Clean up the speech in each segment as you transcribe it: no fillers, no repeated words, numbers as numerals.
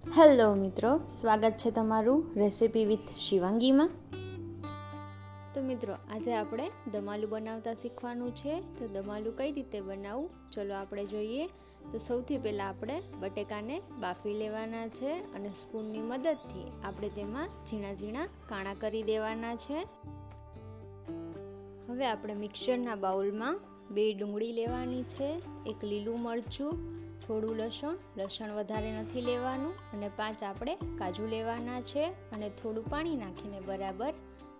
Hello મિત્રો, સ્વાગત છે તમારું રેસિપી વિથ શિવાંગીમાં। તો મિત્રો, આજે આપણે દમાલું બનાવતા શીખવાનું છે। તો દમાલું કઈ રીતે બનાવવું ચલો આપણે જોઈએ। તો સૌથી પહેલાં આપણે બટેકાને બાફી લેવાના છે અને સ્પૂનની મદદથી આપણે તેમાં ઝીણા ઝીણા કાણા કરી દેવાના છે। હવે આપણે મિક્સરના બાઉલમાં 2 ડુંગળી લેવાની છે, 1 લીલું મરચું, થોડું લસણ વધારે નથી લેવાનું અને 5 આપણે કાજુ લેવાના છે અને થોડું પાણી નાખીને બરાબર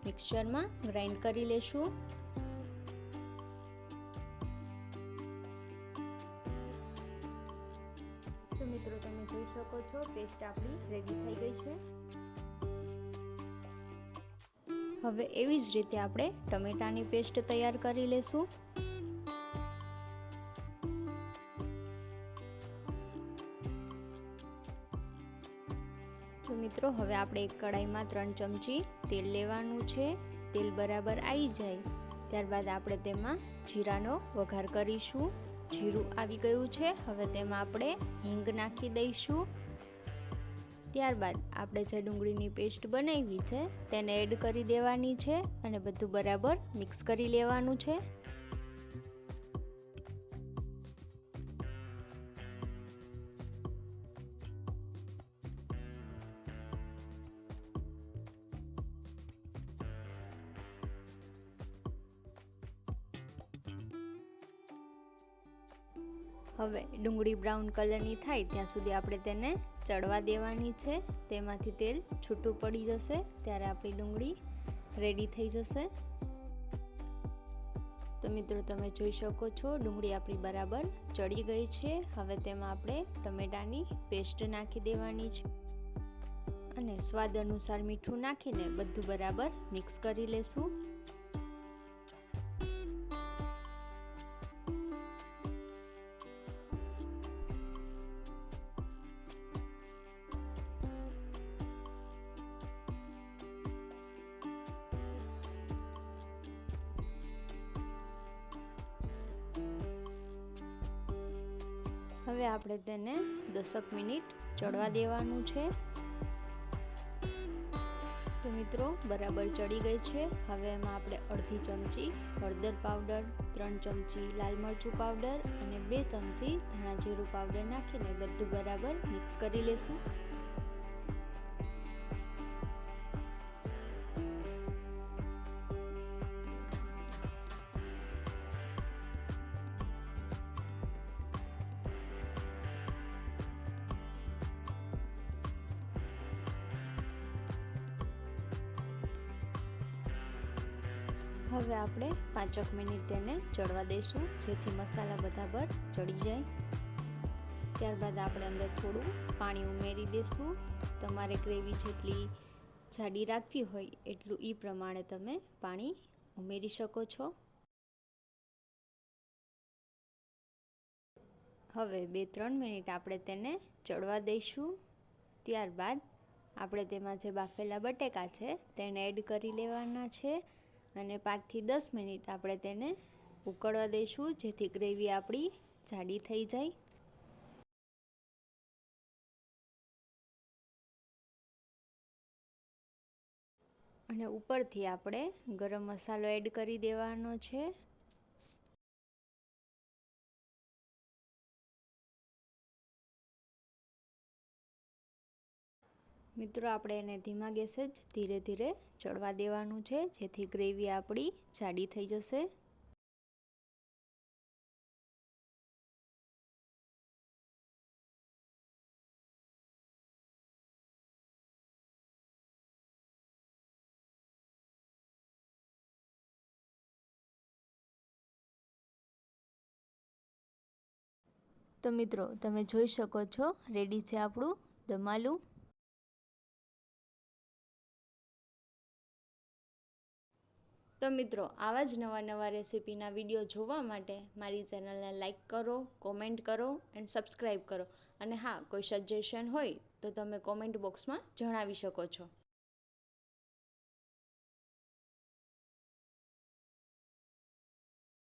મિક્સરમાં ગ્રાઇન્ડ કરી લેશું। તો મિત્રો, તમે જોઈ શકો છો પેસ્ટ આપણી રેડી થઈ ગઈ છે। હવે એવી જ રીતે આપણે ટમેટાની પેસ્ટ તૈયાર કરી લેશું। તો મિત્રો, હવે આપણે એક કડાઈમાં 3 ચમચી તેલ લેવાનું છે। તેલ બરાબર આવી જાય ત્યારબાદ આપણે તેમાં જીરાનો વઘાર કરીશું। જીરું આવી ગયું છે, હવે તેમાં આપણે હિંગ નાખી દઈશું। ત્યારબાદ આપણે જે ડુંગળીની પેસ્ટ બનાવી છે તેને એડ કરી દેવાની છે અને બધું બરાબર મિક્સ કરી લેવાનું છે। હવે ડુંગળી બ્રાઉન કલરની થાય ત્યાં સુધી આપણે તેને ચડવા દેવાની છે। તેમાંથી તેલ છૂટું પડી જશે ત્યારે આપણી ડુંગળી રેડી થઈ જશે। તો મિત્રો, તમે જોઈ શકો છો ડુંગળી આપણી બરાબર ચડી ગઈ છે। હવે તેમાં આપણે ટમેટાની પેસ્ટ નાખી દેવાની છે અને સ્વાદ અનુસાર મીઠું નાખીને બધું બરાબર મિક્સ કરી લેશું। હવે આપણે તેને 10 મિનિટ ચડવા દેવાનું છે। તો મિત્રો, બરાબર ચડી ગઈ છે। હવે એમાં આપણે અડધી ચમચી હળદર પાવડર, 3 ચમચી લાલ મરચું પાવડર અને 2 ચમચી ધાણા જીરું પાવડર નાખીને બધું બરાબર મિક્સ કરી લેશું। હવે આપણે 5 મિનિટ તેને ચડવા દઈશું જેથી મસાલા બધા પર ચડી જાય। ત્યારબાદ આપણે અંદર થોડું પાણી ઉમેરી દઈશું। તમારે ગ્રેવી જેટલી જાડી રાખવી હોય એટલું એ પ્રમાણે તમે પાણી ઉમેરી શકો છો। હવે 2-3 મિનિટ આપણે તેને ચડવા દઈશું। ત્યારબાદ આપણે તેમાં જે બાફેલા બટેકા છે તેને એડ કરી લેવાના છે અને 5 થી 10 મિનિટ આપણે તેને ઉકળવા દઈશું જેથી ગ્રેવી આપણી જાડી થઈ જાય। અને ઉપરથી આપણે ગરમ મસાલો એડ કરી દેવાનો છે। મિત્રો, આપણે એને ધીમા ગેસે જ ધીરે ધીરે ચડવા દેવાનું છે જેથી ગ્રેવી આપણી જાડી થઈ જશે। તો મિત્રો, તમે જોઈ શકો છો રેડી છે આપણું દમાલું। તો મિત્રો, આવા જ નવા રેસિપીના વિડીયો જોવા માટે મારી ચેનલને લાઈક કરો, કોમેન્ટ કરો એન્ડ સબસ્ક્રાઈબ કરો। અને હા, કોઈ સજેશન હોય તો તમે કોમેન્ટ બોક્સમાં જણાવી શકો છો।